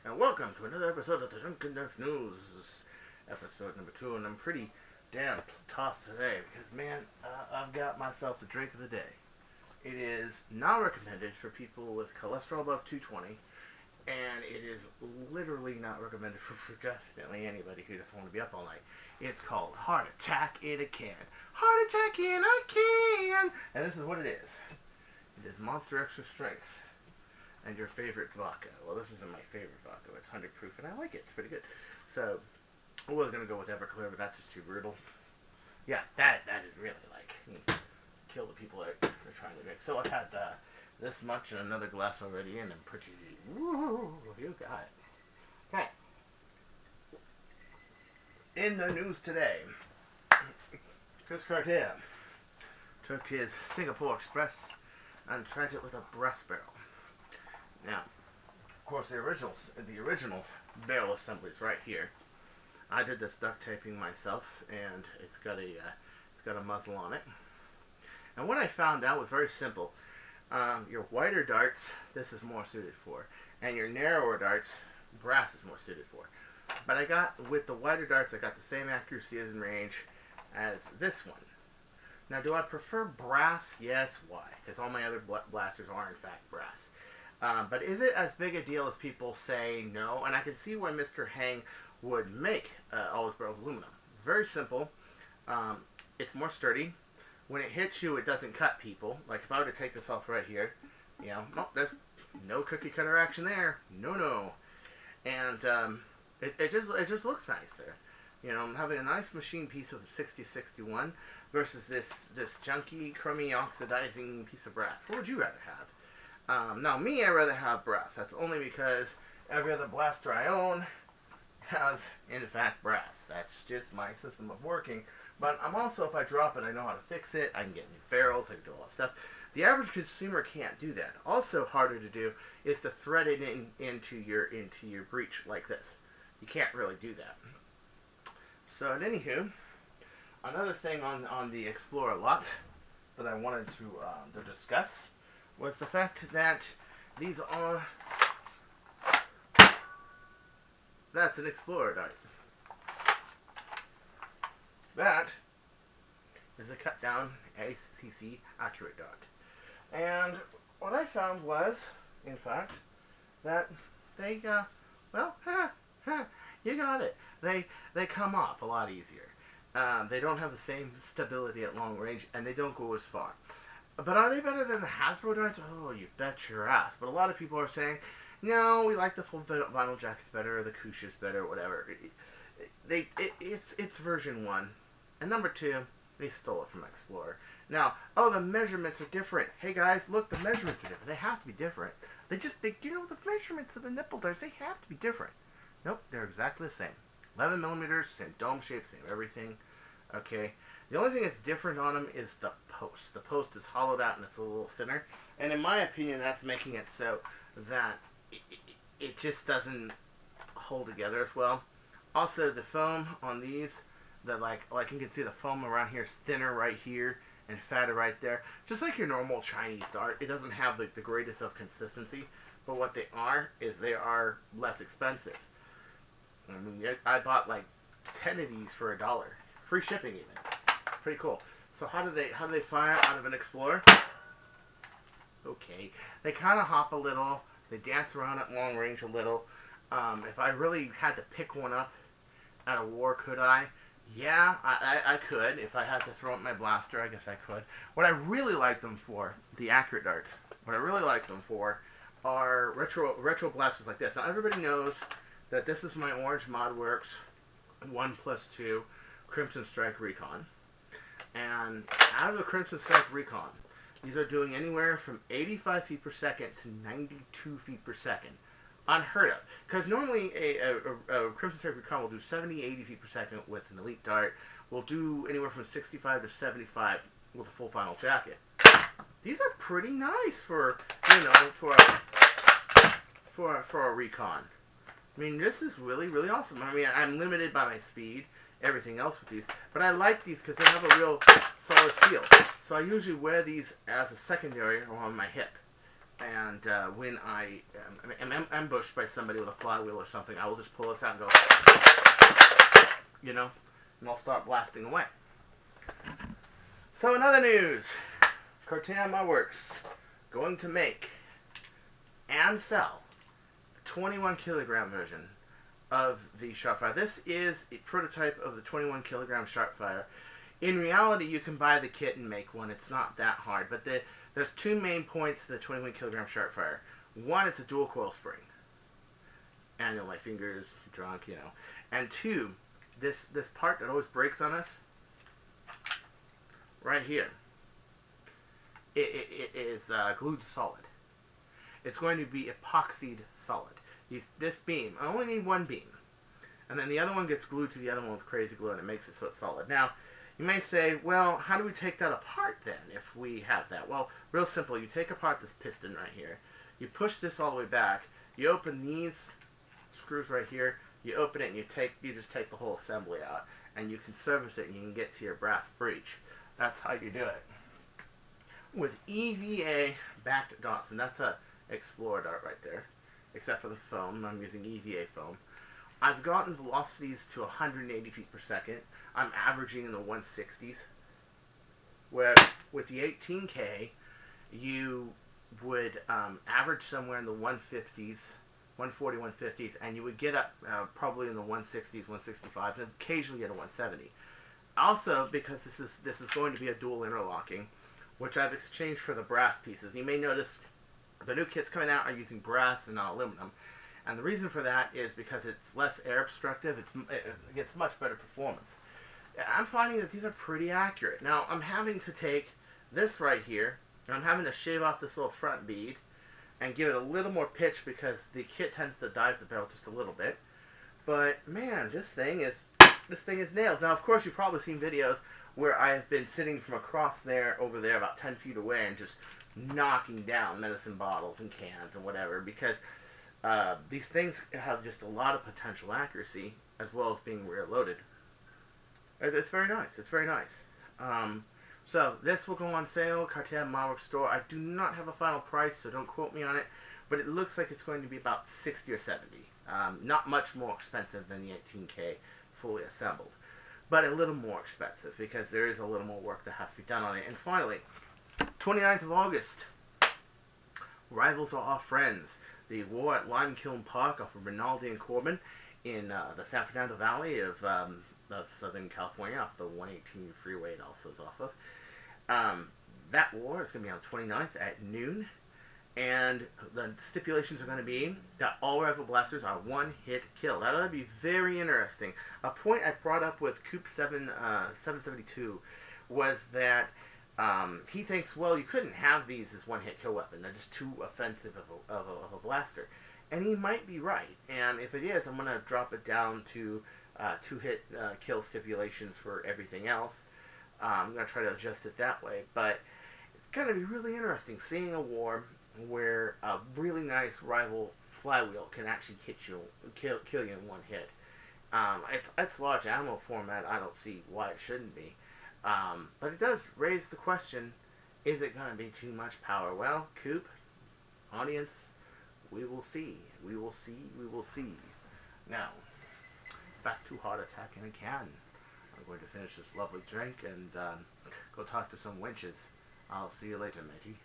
and welcome to another episode of the Drunken Nerf News. This is episode number 2, and I'm pretty damn tossed today because, man, I've got myself the drink of the day. It is not recommended for people with cholesterol above 220, and it is literally not recommended for definitely anybody who doesn't want to be up all night. It's called Heart Attack in a Can. Heart Attack in a Can! And this is what it is. It is Monster Extra Strength. And your favorite vodka. Well, this isn't my favorite vodka. It's 100 proof, and I like it. It's pretty good. So, I was going to go with Everclear, but that's just too brutal. Yeah, that is really like, kill the people that are trying to drink. So, I've had this much and another glass already, and I'm pretty, woo, you got it. Okay. In the news today, Chris Cartier took his Singapore Express and tried it with a brass barrel. Now, of course, the original barrel assembly is right here. I did this duct taping myself, and it's got a muzzle on it. And what I found out was very simple. Your wider darts, this is more suited for, and your narrower darts, brass is more suited for. But with the wider darts, I got the same accuracy and range as this one. Now, do I prefer brass? Yes. Why? Because all my other blasters are in fact brass. But is it as big a deal as people say? No. And I can see why Mr. Hang would make all his barrels aluminum. Very simple. It's more sturdy. When it hits you, it doesn't cut people. Like if I were to take this off right here, nope, there's no cookie cutter action there. No. And it just looks nicer. I'm having a nice machine piece of a 6061 versus this junky, crummy, oxidizing piece of brass. What would you rather have? Now, me, I'd rather have brass. That's only because every other blaster I own has, in fact, brass. That's just my system of working. But I'm also, if I drop it, I know how to fix it. I can get new barrels. I can do all that stuff. The average consumer can't do that. Also harder to do is to thread it into your breech like this. You can't really do that. So, anywho, another thing on the Explorer lot that I wanted to discuss was the fact that that's an Explorer dart. That is a cut down ACC accurate dart. And what I found was, in fact, that they, you got it. They come off a lot easier. They don't have the same stability at long range, and they don't go as far. But are they better than the Hasbro darts? Oh, you bet your ass. But a lot of people are saying, no, we like the full vinyl jackets better, or the Kusha's better, whatever. It's version 1. And number 2, they stole it from Explorer. Now, the measurements are different. Hey guys, look, the measurements are different. They have to be different. The measurements of the nipple darts, they have to be different. Nope, they're exactly the same. 11 millimeters, same dome shape, same everything. Okay. The only thing that's different on them is the post. The post is hollowed out and it's a little thinner. And in my opinion, that's making it so that it just doesn't hold together as well. Also, the foam on these, like you can see the foam around here is thinner right here and fatter right there. Just like your normal Chinese dart, it doesn't have the greatest of consistency. But what they are is they are less expensive. I mean, I bought like 10 of these for $1. Free shipping even. Pretty cool. So how do they fire out of an Explorer? Okay. They kind of hop a little. They dance around at long range a little. If I really had to pick one up at a war, could I? Yeah, I could. If I had to throw up my blaster, I guess I could. What I really like them for, the accurate darts, what I really like them for are retro blasters like this. Now everybody knows that this is my Orange ModWorks 1+2 Crimson Strike Recon. And out of the Crimson Strike Recon, these are doing anywhere from 85 feet per second to 92 feet per second. Unheard of. Because normally a Crimson Strike Recon will do 70, 80 feet per second with an Elite Dart. Will do anywhere from 65 to 75 with a full final jacket. These are pretty nice for a Recon. I mean, this is really, really awesome. I mean, I'm limited by my speed, everything else with these, but I like these because they have a real solid feel. So I usually wear these as a secondary or on my hip. And when I am ambushed by somebody with a flywheel or something, I will just pull this out and go, you know, and I'll start blasting away. So in other news, Cartam Works going to make and sell a 21 kilogram version of the Sharpfire. This is a prototype of the 21 kilogram Sharpfire. In reality, you can buy the kit and make one. It's not that hard, but there's two main points to the 21 kilogram Sharpfire. One, it's a dual coil spring. And my fingers drunk, you know. And two, this part that always breaks on us, right here, it is glued solid. It's going to be epoxied solid. This beam, I only need one beam, and then the other one gets glued to the other one with crazy glue, and it makes it so it's solid. Now, you may say, well, how do we take that apart then, if we have that? Well, real simple. You take apart this piston right here. You push this all the way back. You open these screws right here. You open it, and you just take the whole assembly out, and you can service it, and you can get to your brass breech. That's how you do it. With EVA backed dots, and that's a Explorer dart right there, except for the foam. I'm using EVA foam. I've gotten velocities to 180 feet per second. I'm averaging in the 160s. Where with the 18K, you would average somewhere in the 150s, 140, 150s, and you would get up probably in the 160s, 165s, and occasionally get a 170. Also, because this is going to be a dual interlocking, which I've exchanged for the brass pieces. You may notice the new kits coming out are using brass and not aluminum. And the reason for that is because it's less air obstructive. It gets much better performance. I'm finding that these are pretty accurate. Now, I'm having to take this right here, and I'm having to shave off this little front bead and give it a little more pitch because the kit tends to dive the barrel just a little bit. But man, this thing is nails. Now, of course, you've probably seen videos where I have been sitting from across there, over there, about 10 feet away, and just knocking down medicine bottles and cans and whatever, because these things have just a lot of potential accuracy, as well as being rear loaded. It's very nice. It's very nice. So this will go on sale, Cartam Works store. I do not have a final price, so don't quote me on it, but it looks like it's going to be about 60 or 70. Not much more expensive than the 18K fully assembled, but a little more expensive because there is a little more work that has to be done on it. And finally, 29th of August, Rivals Are Our Friends. The war at Lime Kiln Park off of Rinaldi and Corbin in the San Fernando Valley of Southern California, off the 118 freeway it also is off of. That war is going to be on the 29th at noon, and the stipulations are going to be that all rifle blasters are one-hit kill. That ought to be very interesting. A point I brought up with Coop 772 was that he thinks, well, you couldn't have these as one-hit kill weapon. They're just too offensive of a blaster. And he might be right. And if it is, I'm going to drop it down to two-hit kill stipulations for everything else. I'm going to try to adjust it that way. But it's going to be really interesting seeing a war where a really nice rival flywheel can actually kill you in one hit. It's large ammo format. I don't see why it shouldn't be. But it does raise the question, is it going to be too much power? Well, Coop, audience, we will see. We will see. We will see. Now, back to Heart Attack in a Can. I'm going to finish this lovely drink and go talk to some wenches. I'll see you later, matey.